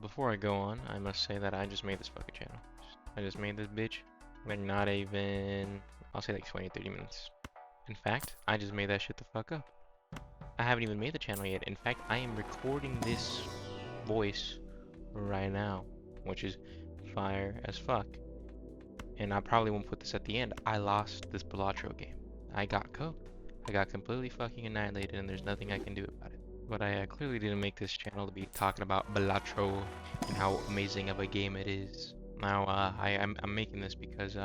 Before I go on, I must say that I just made this fucking channel. I just made this bitch. Like, not even, I'll say like 20, 30 minutes. In fact, I just made that shit the fuck up. I haven't even made the channel yet. In fact, I am recording this voice right now, which is fire as fuck. And I probably won't put this at the end. I lost this Balatro game. I got cooked. I got completely fucking annihilated, and there's nothing I can do about it. But I clearly didn't make this channel to be talking about Balatro and how amazing of a game it is. Now, I'm making this because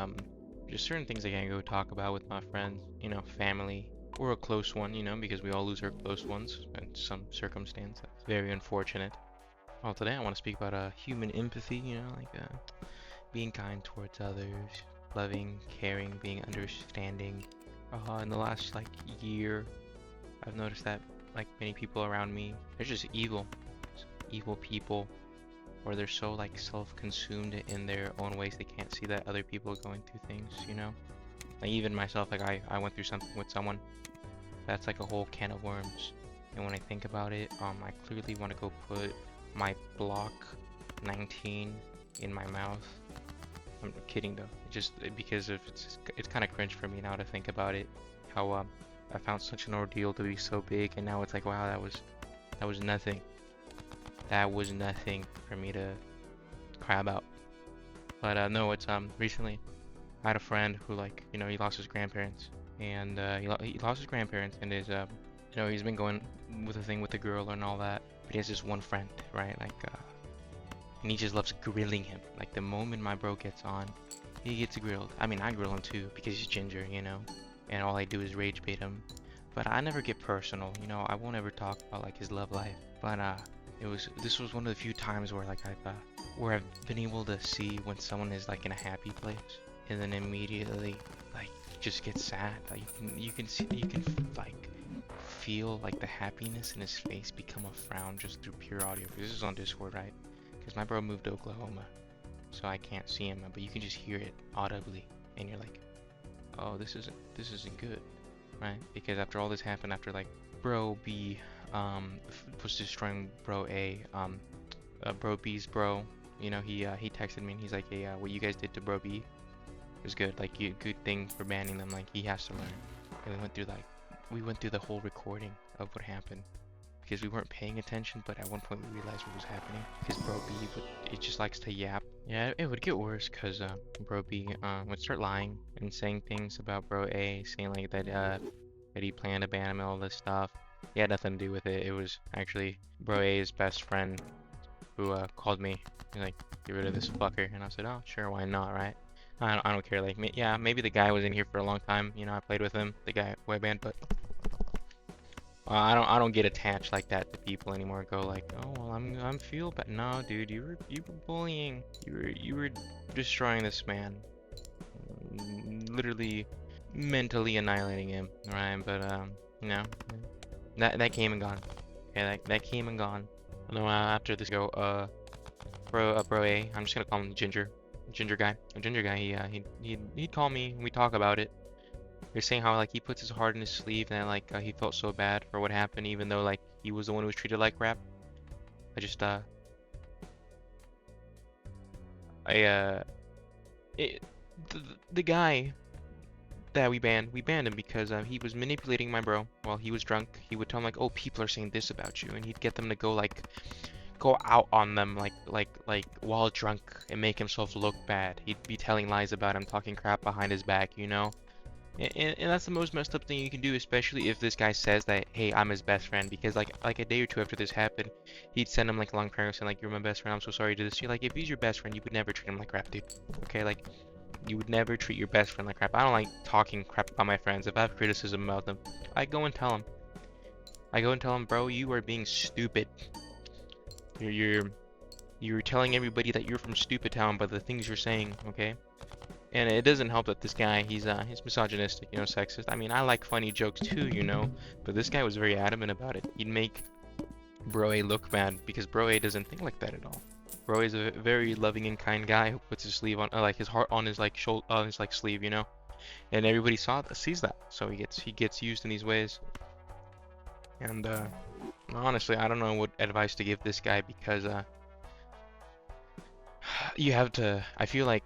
just certain things I can't go talk about with my friends, you know, family, or a close one, you know, because we all lose our close ones in some circumstance. That's very unfortunate. Well, today I want to speak about human empathy, you know, like being kind towards others, loving, caring, being understanding. In the last like year, I've noticed that like many people around me, they're just evil people, or they're so like self-consumed in their own ways they can't see that other people are going through things, you know? Like even myself, like I went through something with someone that's like a whole can of worms. And when I think about it, I clearly want to go put my block 19 in my mouth. I'm kidding though, just because of it's kind of cringe for me now to think about it. How I found such an ordeal to be so big, and now it's like, wow, that was nothing. That was nothing for me to cry about. But no, it's recently I had a friend who, like, you know, he lost his grandparents, and he lost his grandparents, and is you know, he's been going with a thing with the girl and all that, but he has this one friend, right? Like and he just loves grilling him. Like the moment my bro gets on, he gets grilled. I mean, I grill him too because he's ginger, you know, and all I do is rage bait him. But I never get personal, you know. I won't ever talk about like his love life. But this was one of the few times where like where I've been able to see when someone is like in a happy place, and then immediately like just get sad. Like you can see, you can like feel like the happiness in his face become a frown just through pure audio. This is on Discord, right? Because my bro moved to Oklahoma, so I can't see him, but you can just hear it audibly, and you're like, oh, this isn't good, right? Because after all this happened, after like bro B was destroying bro A, bro B's bro, you know, he texted me and he's like, hey, what you guys did to bro B was good, like good thing for banning them, like he has to learn. And we went through the whole recording of what happened, because we weren't paying attention, but at one point we realized what was happening. Because Bro B it just likes to yap. Yeah, it would get worse because Bro B would start lying and saying things about Bro A, saying like that he planned to ban him and all this stuff. He had nothing to do with it. It was actually Bro A's best friend who called me. He's like, get rid of this fucker, and I said, oh sure, why not, right? I don't care. Like, yeah, maybe the guy was in here for a long time. You know, I played with him, the guy at Weband, but I don't get attached like that to people anymore. Go like, oh well, I'm feel bad. No, dude, you were bullying. You were destroying this man, literally mentally annihilating him, right? But you know, that came and gone. Okay, that came and gone. No, after this go, bro A, I'm just gonna call him Ginger guy. A Ginger guy. He'd call me and we talk about it. You're saying how like he puts his heart in his sleeve and like he felt so bad for what happened, even though like he was the one who was treated like crap. I just it, the guy that we banned him because he was manipulating my bro while he was drunk. He would tell him like, oh, people are saying this about you, and he'd get them to go out on them like while drunk and make himself look bad. He'd be telling lies about him, talking crap behind his back, you know. And that's the most messed up thing you can do, especially if this guy says that, hey, I'm his best friend, because like a day or two after this happened, he'd send him like a long prayer saying like, you're my best friend, I'm so sorry to this. You're like, if he's your best friend, you would never treat him like crap, dude. Okay, like you would never treat your best friend like crap. I don't like talking crap about my friends. If I have criticism about them, I go and tell him. Bro, you are being stupid. You're telling everybody that you're from Stupid Town by the things you're saying, okay? And it doesn't help that this guy, he's misogynistic, you know, sexist. I mean, I like funny jokes too, you know, but this guy was very adamant about it. He'd make Bro A look bad because Bro A doesn't think like that at all. Bro A is a very loving and kind guy who puts his sleeve on, like his heart on his like shoulder, on his like sleeve, you know. And everybody sees that, so he gets used in these ways. And honestly, I don't know what advice to give this guy because you have to, I feel like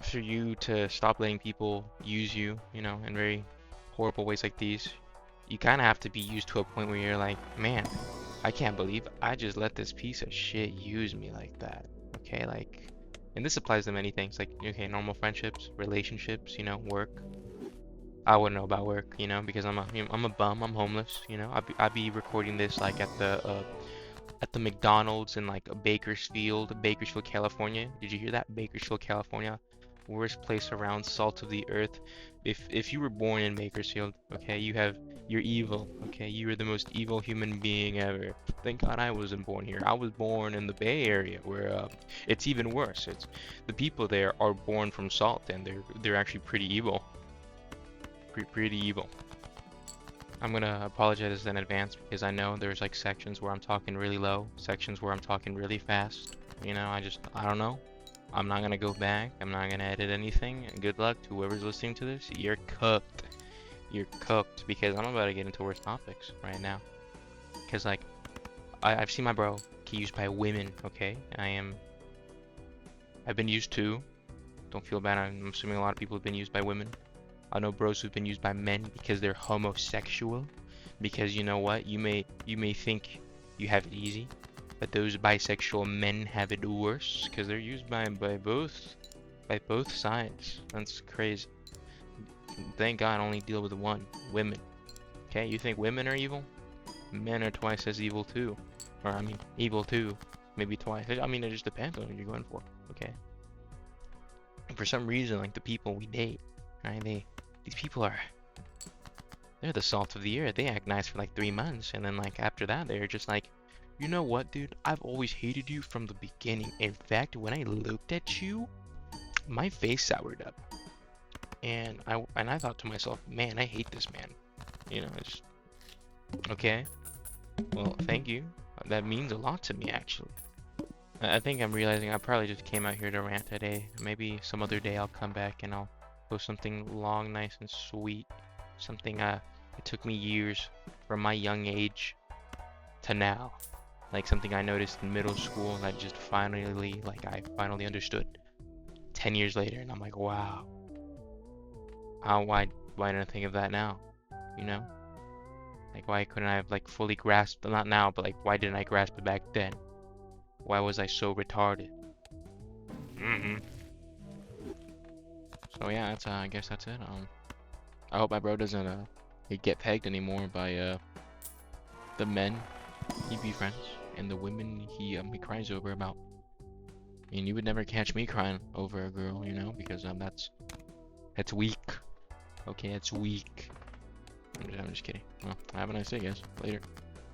for you to stop letting people use you, you know, in very horrible ways like these, you kind of have to be used to a point where you're like, man, I can't believe I just let this piece of shit use me like that. Okay, like, and this applies to many things, like, okay, normal friendships, relationships, you know, work. I wouldn't know about work, you know, because I'm a bum, I'm homeless, you know. I'd be recording this like at the McDonald's in like Bakersfield, California. Did you hear that? Bakersfield, California. Worst place around, salt of the earth. If you were born in Bakersfield, okay, you're evil, okay? You are the most evil human being ever. Thank God I wasn't born here. I was born in the Bay Area where it's even worse. It's the people there are born from salt and they're actually pretty evil. Pretty evil. I'm gonna apologize in advance because I know there's like sections where I'm talking really low, sections where I'm talking really fast. You know, I don't know. I'm not gonna go back. I'm not gonna edit anything. And good luck to whoever's listening to this. You're cooked. You're cooked because I'm about to get into worse topics right now. Because like, I've seen my bro get used by women. Okay, I've been used too. Don't feel bad. I'm assuming a lot of people have been used by women. I know bros who've been used by men because they're homosexual. Because you know what? You may think you have it easy, but those bisexual men have it worse because they're used by both sides. That's crazy. Thank God I only deal with one, women. Okay, you think women are evil? Men are twice as evil too. Or I mean, evil too. Maybe twice. I mean, it just depends on what you're going for. Okay. And for some reason, like the people we date, right? These people they're the salt of the earth. They act nice for like 3 months, and then like after that, they're just like, you know what, dude? I've always hated you from the beginning. In fact, when I looked at you, my face soured up, and I thought to myself, man, I hate this man. You know, it's okay. Well, thank you. That means a lot to me, actually. I think I'm realizing I probably just came out here to rant today. Maybe some other day I'll come back and I'll post something long, nice, and sweet. Something it took me years from my young age to now. Like something I noticed in middle school that just I finally understood 10 years later, and I'm like, wow. Why didn't I think of that now? You know? Like why couldn't I have like fully grasped, not now, but like why didn't I grasp it back then? Why was I so retarded? Mm-hmm. So yeah, I guess that's it. I hope my bro doesn't get pegged anymore by the men he befriends and the women he cries over about. I mean, you would never catch me crying over a girl, you know, because that's weak. Okay, it's weak. I'm just kidding. Well, have a nice day, guys. Later.